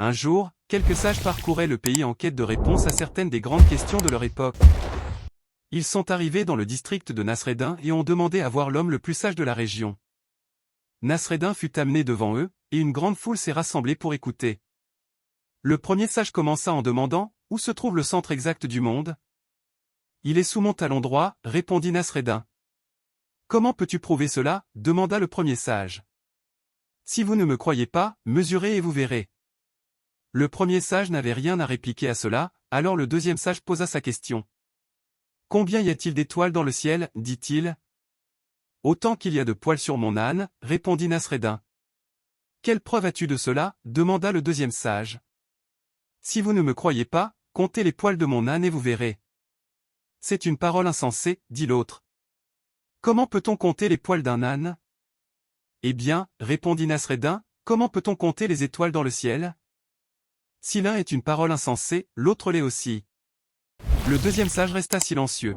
Un jour, quelques sages parcouraient le pays en quête de réponses à certaines des grandes questions de leur époque. Ils sont arrivés dans le district de Nasreddin et ont demandé à voir l'homme le plus sage de la région. Nasreddin fut amené devant eux, et une grande foule s'est rassemblée pour écouter. Le premier sage commença en demandant « Où se trouve le centre exact du monde ?» « Il est sous mon talon droit, répondit Nasreddin. « Comment peux-tu prouver cela ?» demanda le premier sage. « Si vous ne me croyez pas, mesurez et vous verrez. » Le premier sage n'avait rien à répliquer à cela, alors le deuxième sage posa sa question. « Combien y a-t-il d'étoiles dans le ciel ?» dit-il. « Autant qu'il y a de poils sur mon âne, répondit Nasreddin. « Quelle preuve as-tu de cela ?» demanda le deuxième sage. « Si vous ne me croyez pas, comptez les poils de mon âne et vous verrez. » C'est une parole insensée, dit l'autre. Comment peut-on compter les poils d'un âne? Eh bien, répondit Nasreddin, comment peut-on compter les étoiles dans le ciel? Si l'un est une parole insensée, l'autre l'est aussi. Le deuxième sage resta silencieux.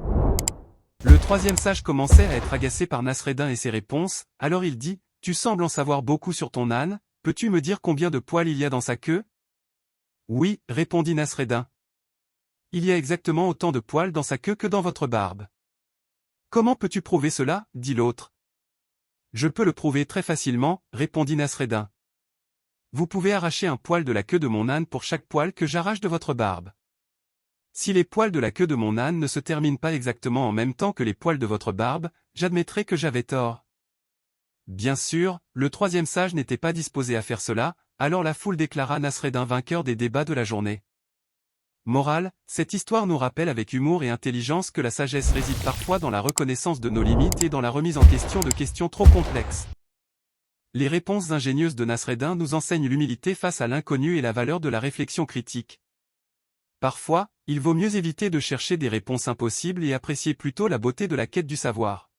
Le troisième sage commençait à être agacé par Nasreddin et ses réponses, alors il dit, « Tu sembles en savoir beaucoup sur ton âne, peux-tu me dire combien de poils il y a dans sa queue ?» Oui, répondit Nasreddin. Il y a exactement autant de poils dans sa queue que dans votre barbe. Comment peux-tu prouver cela? Dit l'autre. Je peux le prouver très facilement, répondit Nasreddin. Vous pouvez arracher un poil de la queue de mon âne pour chaque poil que j'arrache de votre barbe. Si les poils de la queue de mon âne ne se terminent pas exactement en même temps que les poils de votre barbe, j'admettrai que j'avais tort. Bien sûr, le troisième sage n'était pas disposé à faire cela, alors la foule déclara Nasreddin vainqueur des débats de la journée. Morale, cette histoire nous rappelle avec humour et intelligence que la sagesse réside parfois dans la reconnaissance de nos limites et dans la remise en question de questions trop complexes. Les réponses ingénieuses de Nasreddin nous enseignent l'humilité face à l'inconnu et la valeur de la réflexion critique. Parfois, il vaut mieux éviter de chercher des réponses impossibles et apprécier plutôt la beauté de la quête du savoir.